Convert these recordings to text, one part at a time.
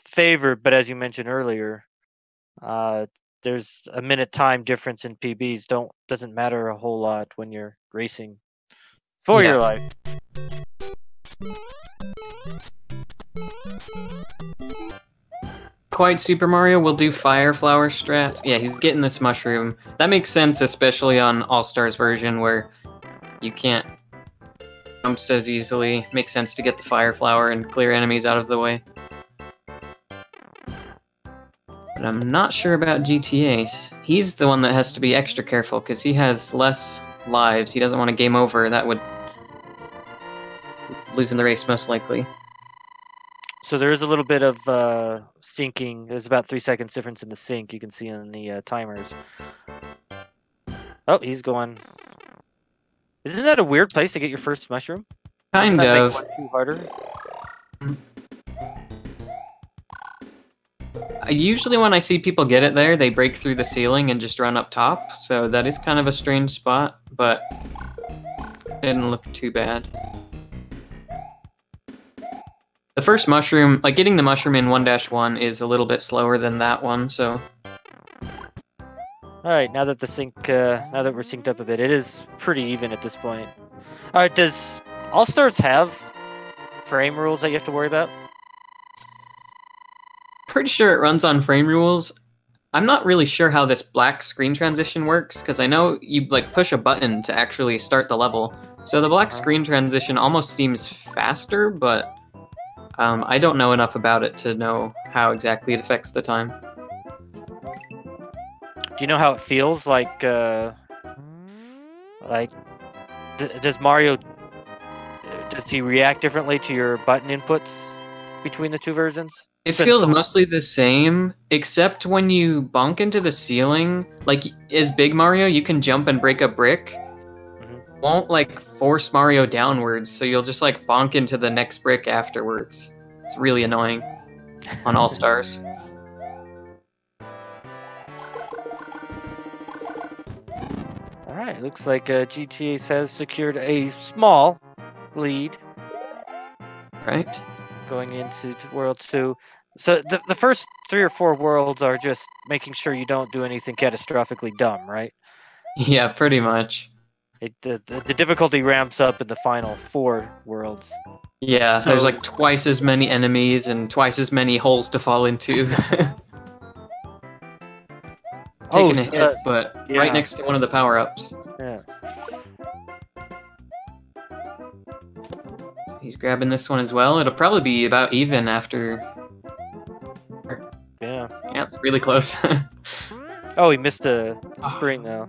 favored, but as you mentioned earlier, uh, there's a minute time difference in PBs. Doesn't matter a whole lot when you're racing for your life. QuiteSuperMario will do Fire Flower strats. Yeah, he's getting this mushroom. That makes sense, especially on All-Stars version where you can't jump as easily. Makes sense to get the Fire Flower and clear enemies out of the way. But I'm not sure about GTAce. He's the one that has to be extra careful because he has less lives. He doesn't want to game over. That would lose in the race most likely. So there is a little bit of syncing. There's about 3 seconds difference in the sync. You can see on the timers. Oh, he's going. Isn't that a weird place to get your first mushroom? Kind of. Make one too harder? Usually when I see people get it there, they break through the ceiling and just run up top. So that is kind of a strange spot, but it didn't look too bad. The first mushroom, like getting the mushroom in 1-1 is a little bit slower than that one, so. All right, now that the sync, now that we're synced up a bit, it is pretty even at this point. All right, does All Stars have frame rules that you have to worry about? Pretty sure it runs on frame rules. I'm not really sure how this black screen transition works, because I know you like push a button to actually start the level. So the black screen transition almost seems faster, but I don't know enough about it to know how exactly it affects the time. Do you know how it feels? Like does Mario, does he react differently to your button inputs between the two versions? It feels mostly the same, except when you bonk into the ceiling. Like, as Big Mario, you can jump and break a brick. Won't, like, force Mario downwards, so you'll just, like, bonk into the next brick afterwards. It's really annoying on All Stars. Alright, looks like GTAce has secured a small lead. Right. Going into World 2. So the first 3 or 4 worlds are just making sure you don't do anything catastrophically dumb, right? Yeah, pretty much. The difficulty ramps up in the final 4 worlds. Yeah, so, there's like twice as many enemies and twice as many holes to fall into. Taking a hit, but yeah. Right next to one of the power-ups. Yeah. He's grabbing this one as well. It'll probably be about even after. Yeah. Yeah, it's really close. Oh, he missed a spring though.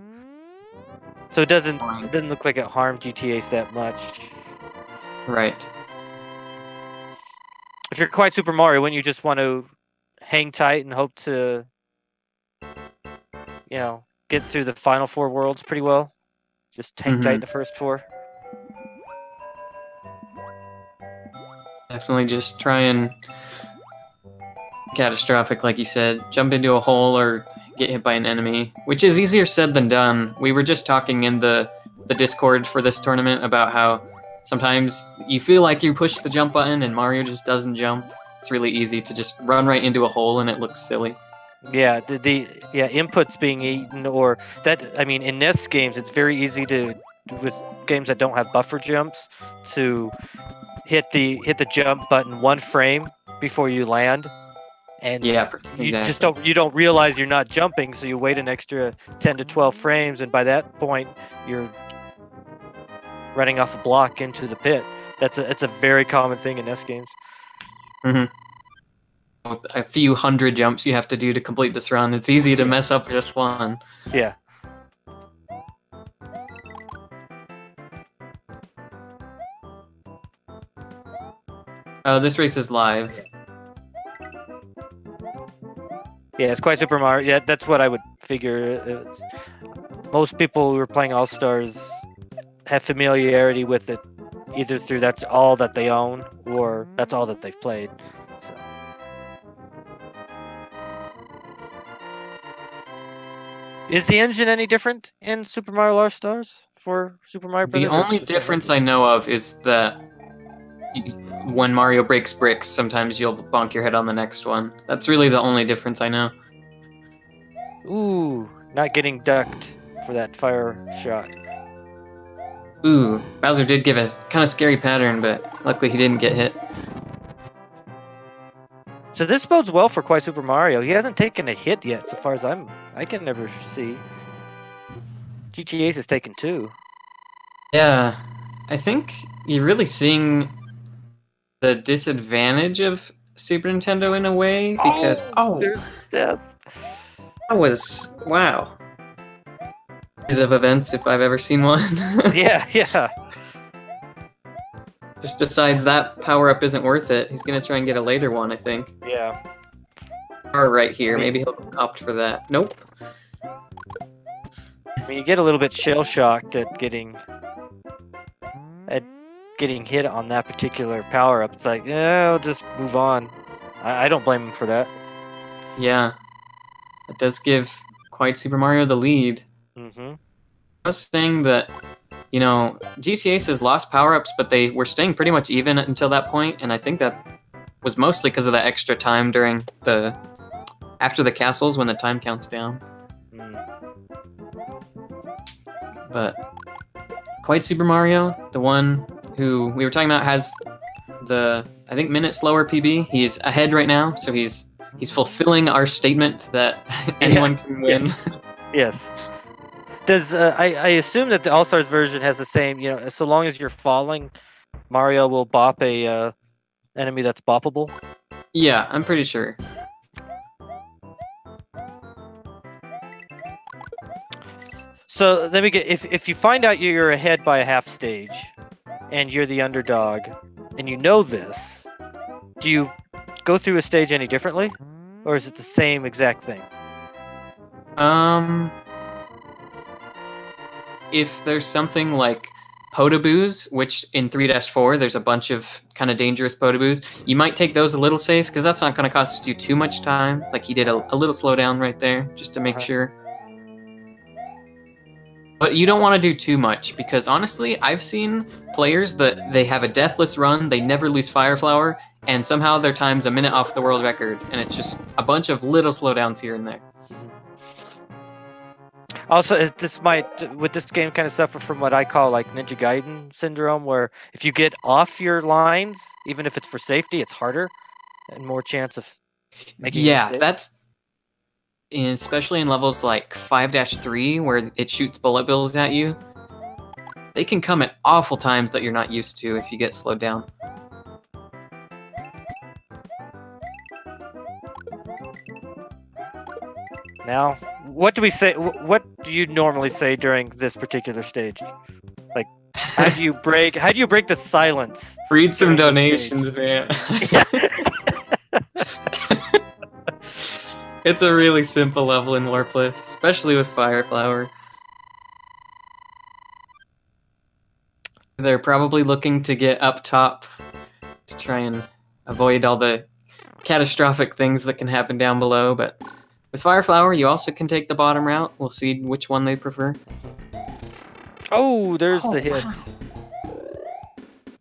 So it doesn't look like it harmed GTAce that much. Right. If you're QuiteSuperMario, wouldn't you just want to hang tight and hope to, you know, get through the final 4 worlds pretty well? Just hang tight in the first 4. Definitely just try and catastrophic, like you said. Jump into a hole or get hit by an enemy, which is easier said than done. We were just talking in the Discord for this tournament about how sometimes you feel like you push the jump button and Mario just doesn't jump. It's really easy to just run right into a hole and it looks silly. Yeah, the inputs being eaten, or that, I mean, in NES games, it's very easy to, with games that don't have buffer jumps, to hit the jump button 1 frame before you land, and yeah, exactly. You just don't realize you're not jumping, so you wait an extra 10 to 12 frames, and by that point you're running off a block into the pit. It's a very common thing in NES games. A few hundred jumps you have to do to complete this run. It's easy to mess up just one. Yeah. This race is live. Yeah, it's QuiteSuperMario. Yeah, that's what I would figure. Most people who are playing All Stars have familiarity with it, either through that's all that they own, or that's all that they've played. So. Is the engine any different in Super Mario All Stars for Super Mario Bros.? The only difference I know of is that when Mario breaks bricks, sometimes you'll bonk your head on the next one. That's really the only difference I know. Ooh, not getting ducked for that fire shot. Ooh, Bowser did give a kind of scary pattern, but luckily he didn't get hit. So this bodes well for QuiteSuperMario. He hasn't taken a hit yet, so far as I can never see. GTAce has taken 2. Yeah, I think you're really seeing the disadvantage of Super Nintendo in a way, because there's death. that was wow. Series of events if I've ever seen one. Yeah. Just decides that power up isn't worth it. He's gonna try and get a later one, I think. Yeah. Or right here, maybe he'll opt for that. Nope. I mean, you get a little bit shell shocked at getting hit on that particular power up. It's like, yeah, I'll just move on. I don't blame him for that. Yeah, it does give QuiteSuperMario the lead. Mm-hmm. I was saying that, you know, GTAce has lost power-ups, but they were staying pretty much even until that point, and I think that was mostly because of the extra time during after the castles when the time counts down. But QuiteSuperMario, the one who we were talking about, has the, I think, minute slower PB. He's ahead right now, so he's fulfilling our statement that anyone can win. Yes. Does I assume that the All-Stars version has the same, you know, so long as you're falling, Mario will bop a enemy that's boppable? Yeah, I'm pretty sure. So let me get, if you find out you're ahead by a half stage and you're the underdog and you know this, do you go through a stage any differently, or is it the same exact thing? If there's something like Potaboos, which in 3-4 there's a bunch of kind of dangerous Potaboos, you might take those a little safe, because that's not going to cost you too much time. Like he did a little slowdown right there, just to make sure. But you don't want to do too much, because honestly, I've seen players that they have a deathless run, they never lose Fire Flower, and somehow their time's a minute off the world record, and it's just a bunch of little slowdowns here and there. Also, would this game kind of suffer from what I call like Ninja Gaiden syndrome, where if you get off your lines, even if it's for safety, it's harder and more chance of making a mistake? That's especially in levels like 5-3, where it shoots bullet bills at you. They can come at awful times that you're not used to if you get slowed down. Now, what do we say? What do you normally say during this particular stage? Like, how do you break the silence? Read some donations, man. Yeah. It's a really simple level in Warpless, especially with Fire Flower. They're probably looking to get up top to try and avoid all the catastrophic things that can happen down below, but with Fire Flower, you also can take the bottom route. We'll see which one they prefer. Oh, there's the hit. Wow.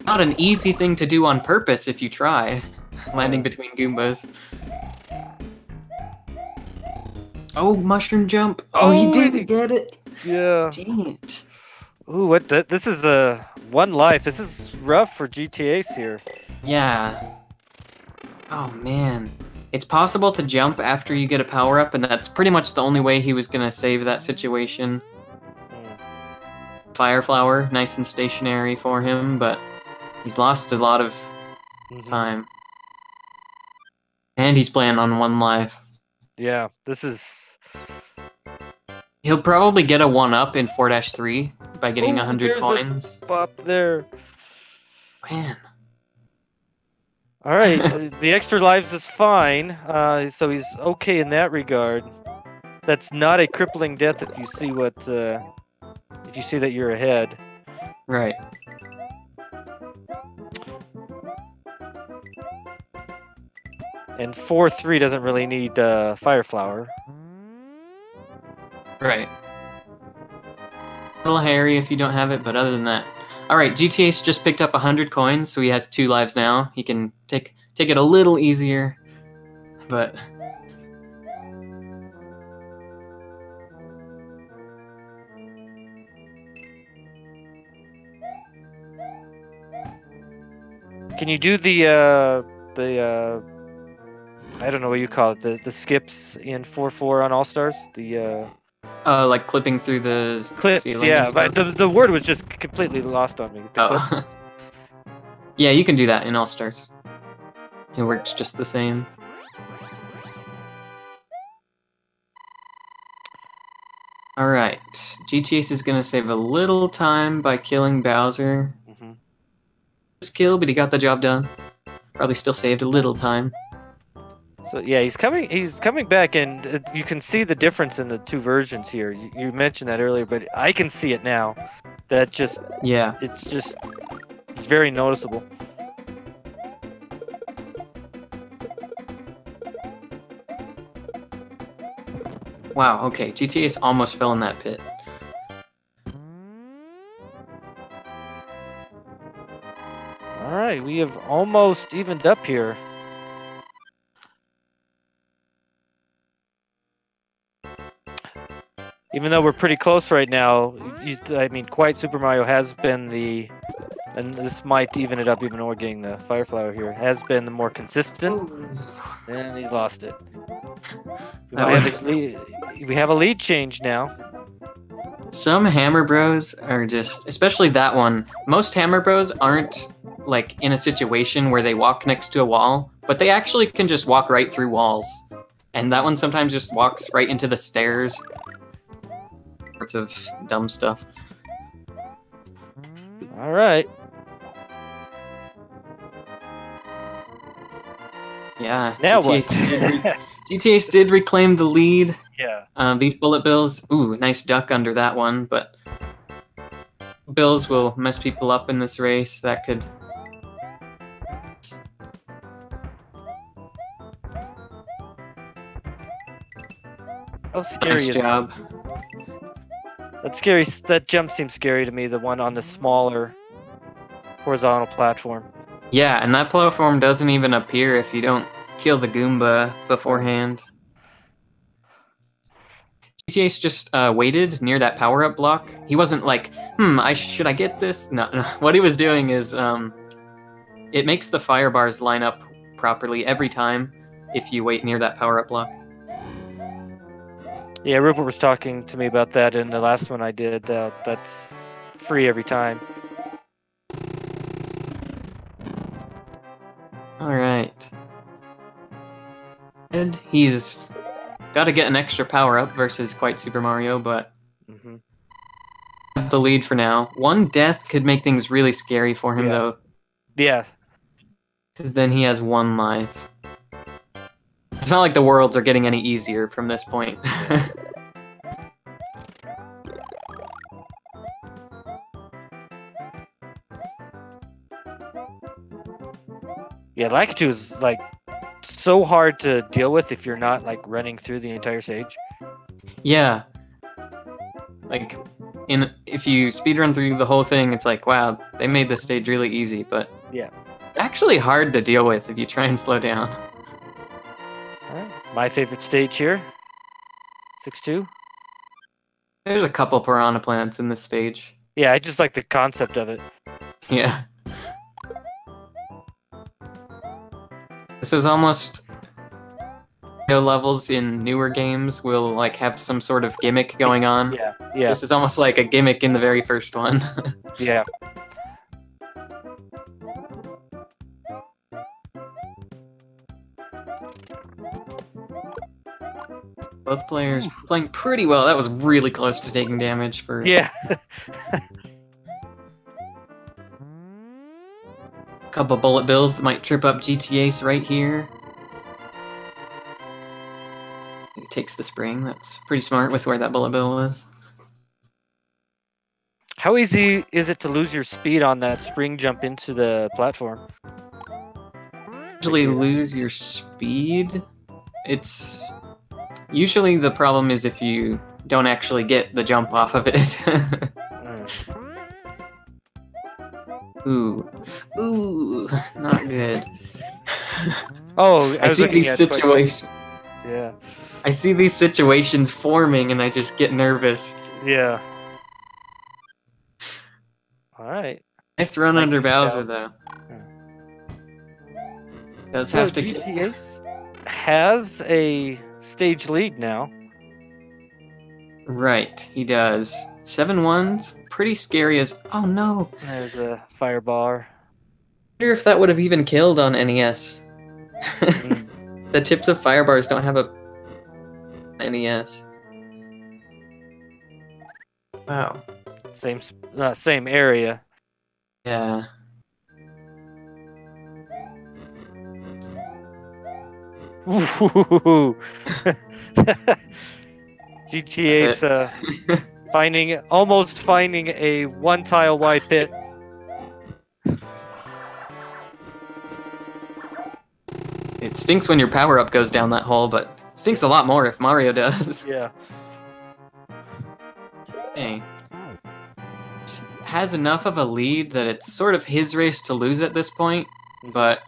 Not an easy thing to do on purpose if you try, landing between Goombas. Oh, mushroom jump. Oh, he didn't get it. Yeah. Dang it. Ooh, this is one life. This is rough for GTAce here. Yeah. Oh, man. It's possible to jump after you get a power-up, and that's pretty much the only way he was going to save that situation. Fire Flower, nice and stationary for him, but he's lost a lot of time. And he's playing on 1 life. Yeah, this is... He'll probably get a 1-up in 4-3 by getting 100 coins. Bop there. Man. All right, the extra lives is fine, so he's okay in that regard. That's not a crippling death if you see if you see that you're ahead. Right. And 4-3 doesn't really need Fire Flower. Right. A little hairy if you don't have it, but other than that, All right, GTAce just picked up 100 coins, so he has 2 lives now. He can take it a little easier, but. Can you do the I don't know what you call it, the skips in 4-4 on All Stars? The Like clipping through the clips, ceiling yeah. and But stuff? the word was just completely lost on me. The clips. Oh. Yeah, you can do that in All Stars. It works just the same. Alright, GTAce is gonna save a little time by killing Bowser. This kill, but he got the job done. Probably still saved a little time. So yeah, he's coming back, and you can see the difference in the 2 versions here. You mentioned that earlier, but I can see it now. That just it's very noticeable. Wow, okay, GTAce almost fell in that pit. Alright, we have almost evened up here. Even though we're pretty close right now, I mean, QuiteSuperMario has been and this might even it up even more getting the Fire Flower here, has been the more consistent, and he's lost it. We have a lead change now. Some Hammer Bros are just, especially that one, most Hammer Bros aren't like in a situation where they walk next to a wall, but they actually can just walk right through walls. And that one sometimes just walks right into the stairs. Sorts of dumb stuff. Alright. Yeah. Now what? GTAce did reclaim the lead. Yeah. These bullet bills, ooh, nice duck under that one, but bills will mess people up in this race. That could. How scary Nice is job. That's scary. That jump seems scary to me. The one on the smaller horizontal platform. Yeah, and that platform doesn't even appear if you don't kill the Goomba beforehand. GTAce just waited near that power-up block. He wasn't like, should I get this? No. What he was doing is, it makes the fire bars line up properly every time if you wait near that power-up block. Yeah, Rupert was talking to me about that in the last one I did. That's free every time. Alright. And he's got to get an extra power-up versus QuiteSuperMario, but the lead for now. One death could make things really scary for him, though. Yeah. Because then he has 1 life. It's not like the worlds are getting any easier from this point. Yeah, Lakitu is like so hard to deal with if you're not like running through the entire stage. Yeah. Like, if you speedrun through the whole thing, it's like, wow, they made this stage really easy, but yeah, it's actually hard to deal with if you try and slow down. Alright. My favorite stage here. 6-2. There's a couple piranha plants in this stage. Yeah, I just like the concept of it. Yeah. This is almost levels in newer games will like have some sort of gimmick going on. Yeah. This is almost like a gimmick in the very first one. Yeah. Both players playing pretty well. That was really close to taking damage for. Yeah. Couple bullet bills that might trip up GTAce right here. He takes the spring. That's pretty smart with where that bullet bill was. How easy is it to lose your speed on that spring jump into the platform? Usually lose your speed. It's usually the problem is if you don't actually get the jump off of it. Ooh. Ooh. Not good. Oh, I see these situations. Yeah. I see these situations forming, and I just get nervous. Yeah. All right. Nice run Nice under and Bowser, Bowser. though. Does So have to get... GTAce has a stage lead now. Right, he does. 7-1's pretty scary as... Oh, no. There's a firebar. I wonder if that would have even killed on NES. The tips of fire bars don't have a NES. Wow. Same area. Yeah. Ooh. GTA's almost finding a 1-tile wide pit. It stinks when your power-up goes down that hole, but it stinks a lot more if Mario does. Yeah. Hey. Has enough of a lead that it's sort of his race to lose at this point, but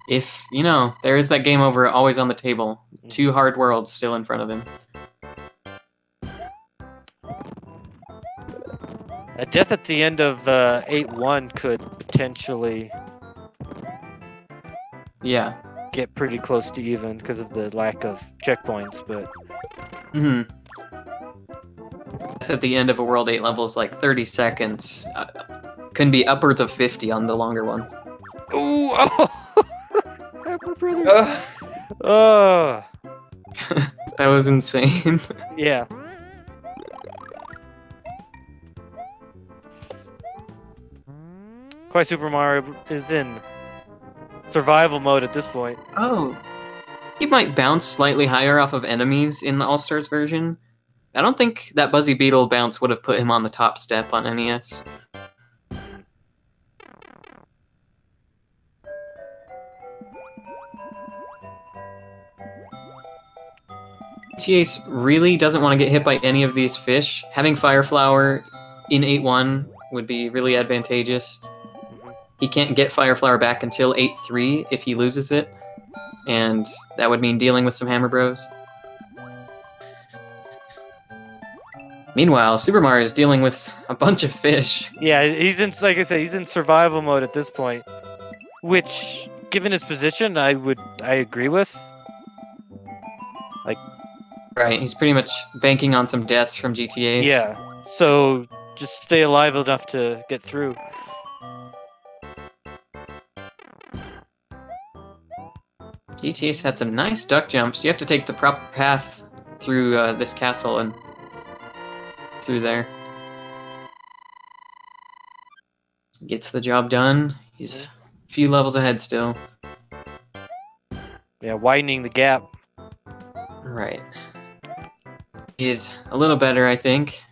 if, you know, there is that game over always on the table. 2 hard worlds still in front of him. A death at the end of 8-1 could potentially get pretty close to even because of the lack of checkpoints, but... Death at the end of a World 8 level is like 30 seconds. Can be upwards of 50 on the longer ones. Ooh! Oh! That was insane. Yeah. QuiteSuperMario is in survival mode at this point. Oh. He might bounce slightly higher off of enemies in the All-Stars version. I don't think that Buzzy Beetle bounce would have put him on the top step on NES. GTAce really doesn't want to get hit by any of these fish. Having Fire Flower in 8-1 would be really advantageous. He can't get Fire Flower back until 8-3 if he loses it, and that would mean dealing with some Hammer Bros. Meanwhile, Super Mario is dealing with a bunch of fish. Yeah, he's in, like I said, he's in survival mode at this point, which, given his position, I agree with. Like, right, he's pretty much banking on some deaths from GTA's. Yeah, so just stay alive enough to get through. GTA's had some nice duck jumps. You have to take the proper path through this castle and through there. Gets the job done. He's a few levels ahead still. Yeah, widening the gap. Right. He's a little better, I think.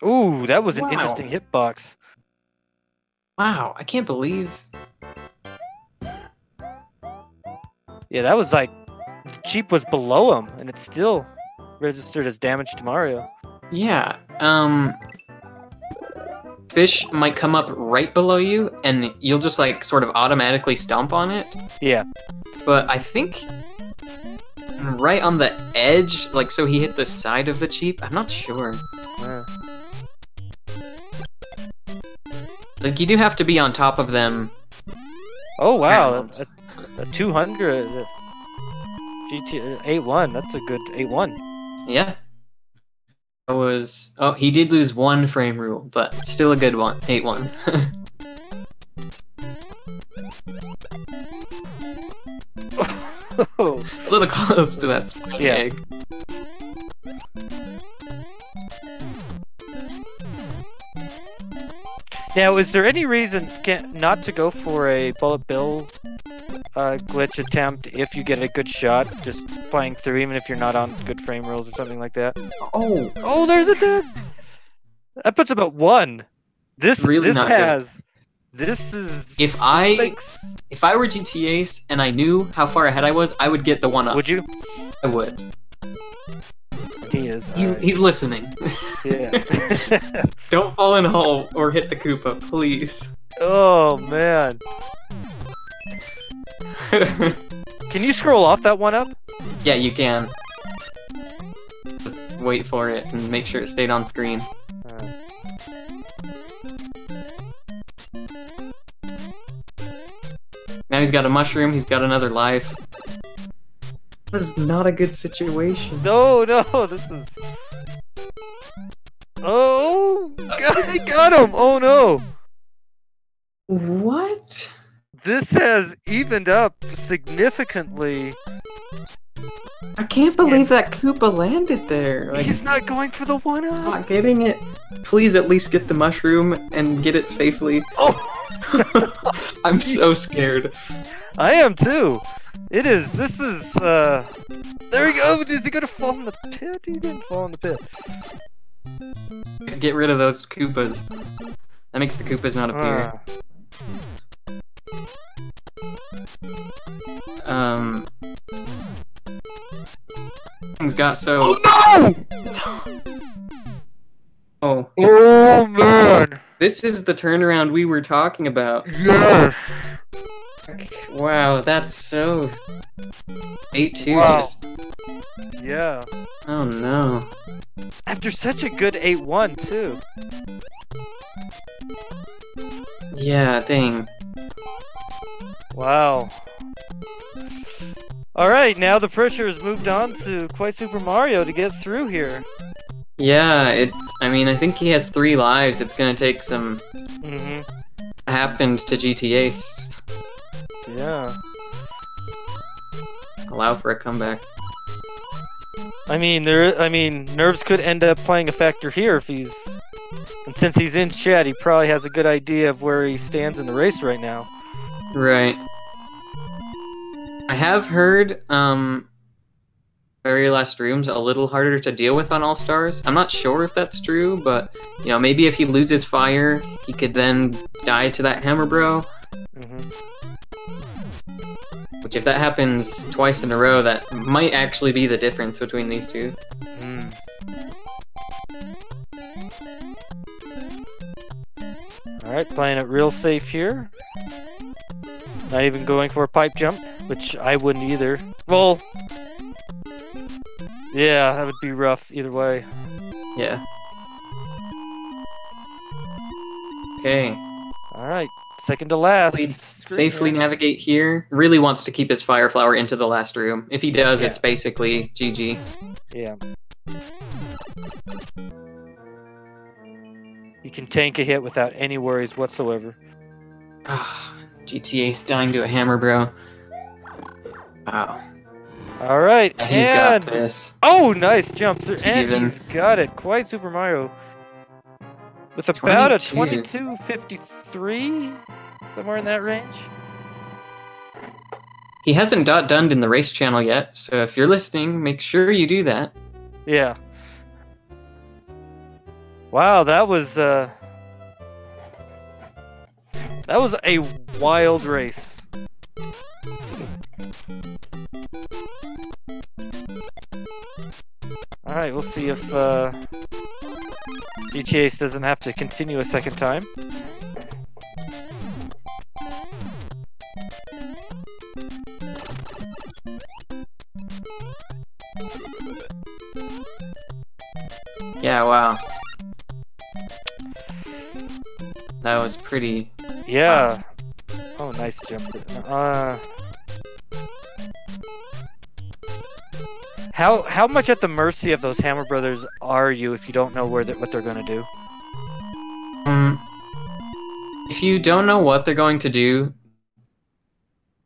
Ooh, that was an Wow. interesting hitbox. Wow, I can't believe... Yeah, that was like... The Cheep was below him, and it still registered as damage to Mario. Yeah, fish might come up right below you, and you'll just, like, sort of automatically stomp on it. Yeah. But I think... right on the edge, like, so he hit the side of the Cheep? I'm not sure. Like, you do have to be on top of them. Oh, wow. A 200... GT 8-1, that's a good 8-1. Yeah. That was... Oh, he did lose 1 frame rule, but still a good one. 8-1. A little close to that spiny egg. Now, is there any reason not to go for a bullet bill glitch attempt if you get a good shot, just playing through, even if you're not on good frame rules or something like that? Oh, there's a death. That puts him at 1. This really this not has good. This is if I were GTAce and I knew how far ahead I was, I would get the 1-up. Would you? I would. He is is. Right. He's listening. Yeah. Don't fall in a hole or hit the Koopa, please. Oh man. Can you scroll off that one up? Yeah, you can. Just wait for it and make sure it stayed on screen. Now he's got a mushroom, he's got another life. This is not a good situation. No, this is... Oh! God, I got him! Oh no! What? This has evened up significantly. I can't believe that Koopa landed there. Like, He's not going for the one-up! not getting it. Please at least get the mushroom and get it safely. Oh! I'm so scared. I am too! This is, there we go! Is he gonna fall in the pit? He didn't fall in the pit. Get rid of those Koopas. That makes the Koopas not appear. Things got so... Oh no! Oh. Oh man! This is the turnaround we were talking about. Yes! Wow, that's so... 8-2. Wow. Yeah. Oh no. After such a good 8-1 too. Yeah, dang. Wow. Alright, now the pressure has moved on to QuiteSuperMario to get through here. Yeah, I mean, I think he has 3 lives. It's gonna take some... happened to GTAce. Yeah. Allow for a comeback. I mean, nerves could end up playing a factor here if he's... And since he's in chat, he probably has a good idea of where he stands in the race right now. Right. I have heard, very last room's a little harder to deal with on All Stars. I'm not sure if that's true, but, you know, maybe if he loses fire, he could then die to that Hammer Bro. Which, if that happens twice in a row, that might actually be the difference between these two. Alright, playing it real safe here. Not even going for a pipe jump, which I wouldn't either. Well, yeah, that would be rough either way. Yeah. Okay. Alright, second to last. Safely navigate here. Really wants to keep his Fire Flower into the last room. If he does, it's basically GG. Yeah. You can tank a hit without any worries whatsoever. GTA's dying to a Hammer Bro. Wow. Alright, and he's got this. Oh, nice jump through. And even. he's got it. QuiteSuperMario. With about a 22.53? Somewhere in that range? He hasn't done in the race channel yet, so if you're listening, make sure you do that. Yeah. Wow, that was a wild race. Alright, we'll see if GTAce doesn't have to continue a second time. Yeah, wow. That was pretty... Yeah. Oh, nice jump. How much at the mercy of those Hammer Brothers are you if you don't know what they're gonna do? If you don't know what they're going to do,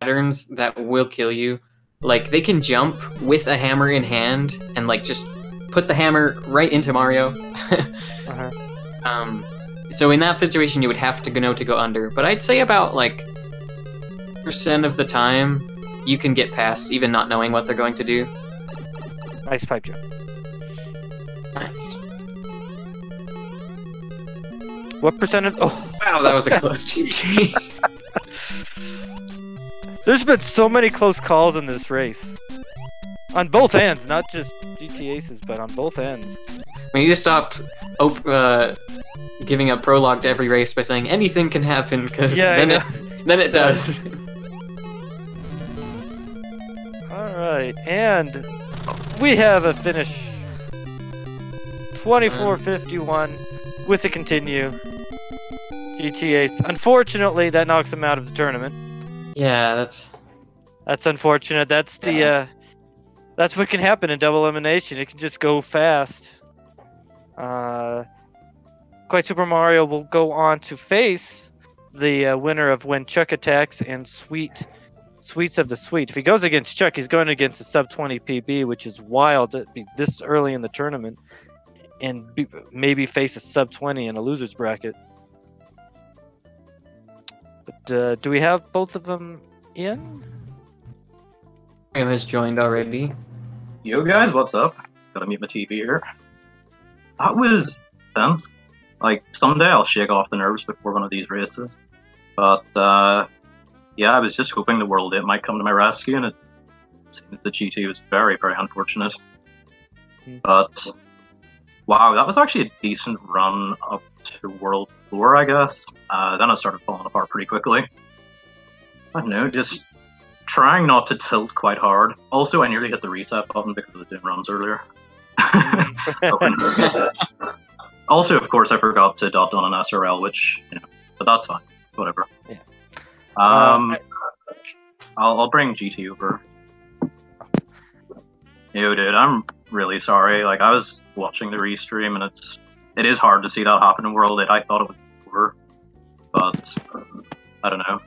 patterns that will kill you, like they can jump with a hammer in hand and like just put the hammer right into Mario. So in that situation, you would have to know to go under. But I'd say about like % of the time, you can get past even not knowing what they're going to do. Nice pipe jump. Nice. What percentage? Oh, wow, that was a close GG. There's been so many close calls in this race. On both ends, not just GTAces, but on both ends. We need to stop giving a prologue to every race by saying anything can happen, because then it does. Alright, and we have a finish. 24:51 with a continue. GTAce. Unfortunately, that knocks him out of the tournament. Yeah, that's unfortunate. That's the that's what can happen in double elimination. It can just go fast. QuiteSuperMario will go on to face the winner of When Chuck Attacks and Sweets of the Sweet. If he goes against Chuck, he's going against a sub 20 PB, which is wild to be this early in the tournament, and maybe face a sub 20 in a loser's bracket. But do we have both of them in? Graham has joined already. Yo guys, what's up? Gotta mute my TV here. That was tense. Like, someday I'll shake off the nerves before one of these races. But, yeah, I was just hoping the World 8 might come to my rescue, and it seems the GT was very, very unfortunate. But, wow, that was actually a decent run up to World 4, I guess. Then it started falling apart pretty quickly. I don't know, just trying not to tilt quite hard. Also, I nearly hit the reset button because I was doing runs earlier. Also, of course, I forgot to dot on an SRL, which, you know, but that's fine. Whatever. Yeah. I'll bring GT over. Yo, dude, I'm really sorry. Like, I was watching the restream, and it is hard to see that happen in World 8. I thought it was over, but I don't know.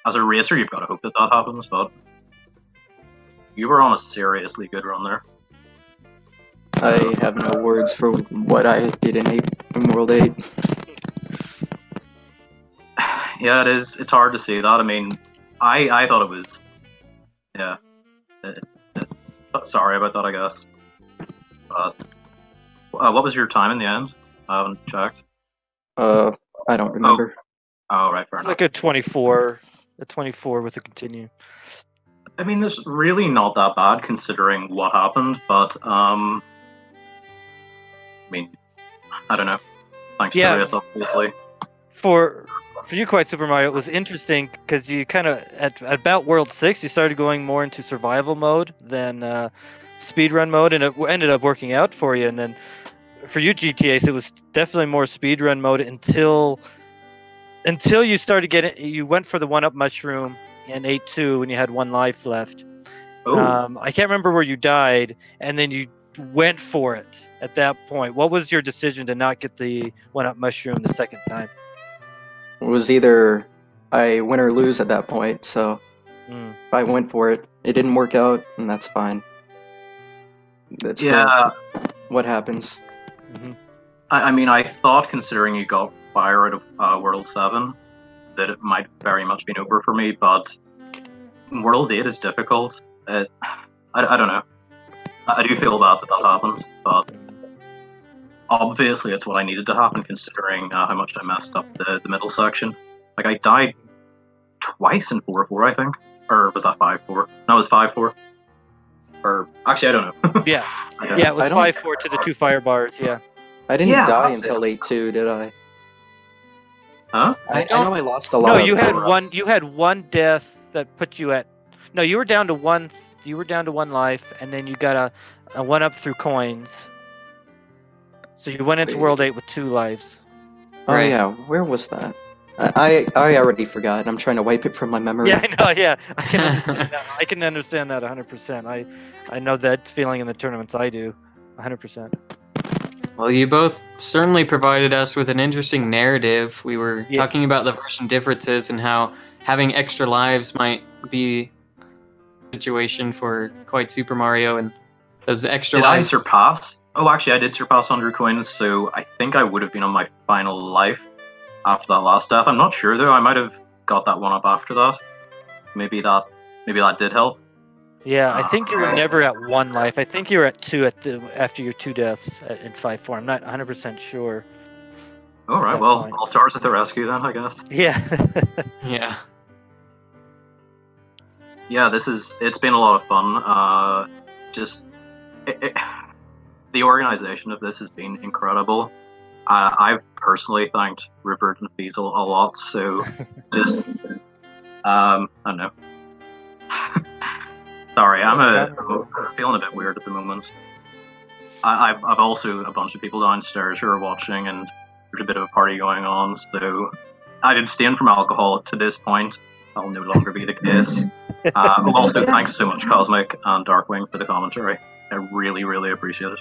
As a racer, you've got to hope that that happens, but you were on a seriously good run there. I have no words for what I did in World 8. Yeah, it is. It's hard to see that. I mean, I thought it was... Yeah. Sorry about that, I guess. But what was your time in the end? I haven't checked. I don't remember. Oh, right, fair enough. Like a 24 with a continue. I mean, it's really not that bad considering what happened, but I mean, I don't know. Thanks to the race, obviously. For you, QuiteSuperMario, it was interesting because you kind of at about World 6, you started going more into survival mode than speedrun mode, and it ended up working out for you. And then for you, GTAce, it was definitely more speedrun mode until you started you went for the 1-up mushroom and 8-2 when you had 1 life left. I can't remember where you died, and then you went for it at that point. What was your decision to not get the 1-up mushroom the second time? It was either I win or lose at that point, so I went for it. It didn't work out, and that's fine. That's what happens. Mm-hmm. I mean, I thought, considering you got fire out of World 7, that it might very much been over for me, but World 8 is difficult. I don't know. I do feel bad that happened, but obviously it's what I needed to happen considering how much I messed up the middle section. Like, I died twice in 4-4, I think. Or was that 5-4? No, it was 5-4. Or, actually, I don't know. Yeah, it was 5-4 to the 2 fire bars, yeah. I didn't die until 8-2, did I? Huh? I know I lost a lot. No, you had one death that put you at... No, you were down to 1 life, and then you got a 1-up through coins. So you went into World 8 with 2 lives. Oh yeah, where was that? I already forgot. I'm trying to wipe it from my memory. Yeah, I know. Yeah, I can understand that 100%. I know that feeling in the tournaments. I do 100%. Well, you both certainly provided us with an interesting narrative. We were talking about the version differences and how having extra lives might be a situation for QuiteSuperMario, and those extra lives. Did I surpass? Oh, actually, I did surpass 100 coins, so I think I would have been on my final life after that last death. I'm not sure though. I might have got that 1-up after that. Maybe that did help. Yeah, I think you were never at 1 life. I think you were at 2 after your 2 deaths in 5-4. I'm not 100% sure. All right, well, all stars at the rescue then, I guess. Yeah. Yeah. Yeah, it's been a lot of fun. just the organization of this has been incredible. I've personally thanked Rupert and Fiesel a lot, so just I don't know. Sorry, I'm feeling a bit weird at the moment. I've also a bunch of people downstairs who are watching, and there's a bit of a party going on, so I've abstained from alcohol to this point. That'll no longer be the case. Also, thanks so much, Cosmic and Darkwing, for the commentary. I really, really appreciate it.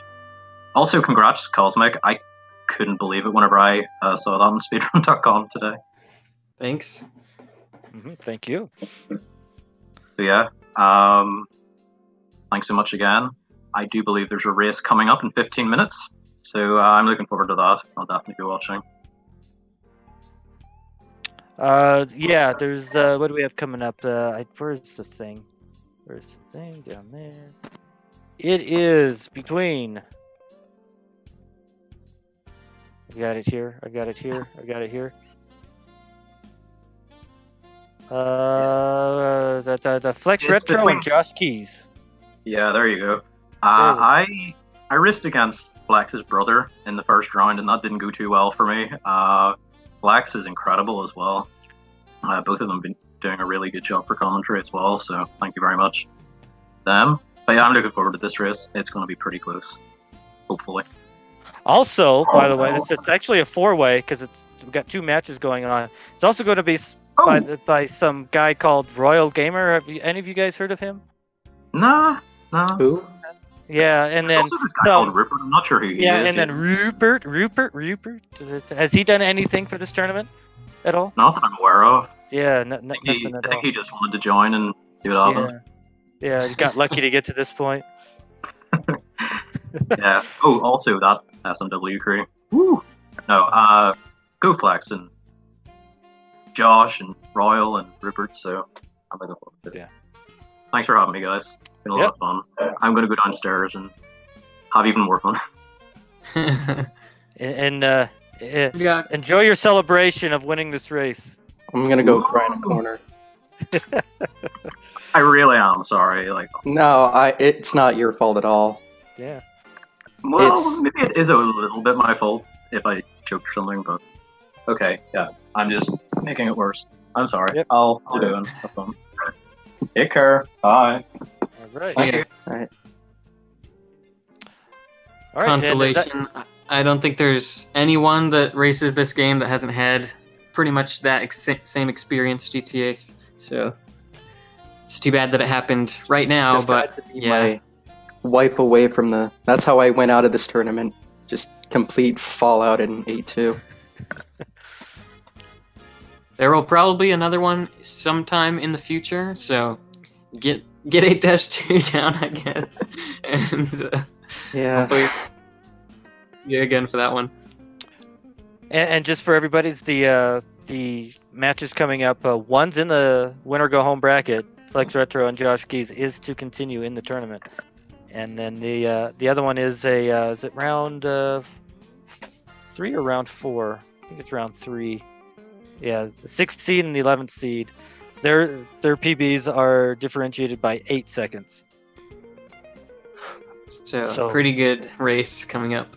Also, congrats, Cosmic. I couldn't believe it whenever I saw that on speedrun.com today. Thanks. Thank you. So yeah, thanks so much again. I do believe there's a race coming up in 15 minutes, so I'm looking forward to that. I'll definitely be watching. Yeah, there's what do we have coming up? Where's the thing? Where's the thing down there? It is between. I got it here. I got it here. I got it here. The Flex Retro between... and Josh Keys. Yeah, there you go. I raced against Flex's brother in the first round, and that didn't go too well for me. Flex is incredible as well. Both of them have been doing a really good job for commentary as well, so thank you very much them. But yeah, I'm looking forward to this race. It's going to be pretty close, hopefully. Also, by the way, it's actually a four-way because we've got 2 matches going on. It's also going to be by some guy called Royal Gamer. Have any of you guys heard of him? Nah. Who? Yeah, and then also this guy called Rupert. I'm not sure who he is. Yeah, and then Rupert. Has he done anything for this tournament at all? Not that I'm aware of. Yeah, nothing at all. I think he just wanted to join and see what happened. Yeah, he got lucky to get to this point. Yeah. Oh, also that SMW crew. Woo. No, Go Flex and Josh and Royal and Rupert. So I'm looking forward to it. Yeah. Thanks for having me, guys. It's been a lot of fun. I'm going to go downstairs and have even more fun. and enjoy your celebration of winning this race. I'm going to go cry in a corner. I really am sorry. No, it's not your fault at all. Yeah. Well, maybe it is a little bit my fault if I choked or something, but okay, yeah. I'm just making it worse. I'm sorry. Yep. I'll do it. Have fun. Take care. Bye. All right. Thank you. All right. Consolation. I don't think there's anyone that races this game that hasn't had pretty much that same experience, GTAce. So it's too bad that it happened right now, but yeah. Wipe away from the... That's how I went out of this tournament. Just complete fallout in 8-2. There will probably be another one sometime in the future, so get 8-2 down, I guess. And yeah. Yeah, again for that one. And just for everybody, it's the matches coming up. One's in the winner go home bracket. Flex Retro and Josh Keys is to continue in the tournament. And then the other one is is it round 3 or round 4? I think it's round 3. Yeah, the 6th seed and the 11th seed. Their PBs are differentiated by 8 seconds. So pretty good race coming up.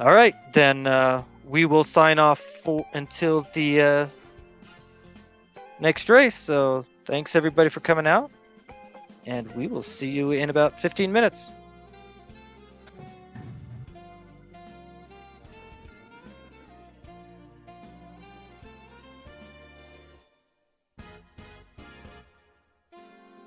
All right, then we will sign off until the next race. So thanks everybody for coming out. And we will see you in about 15 minutes.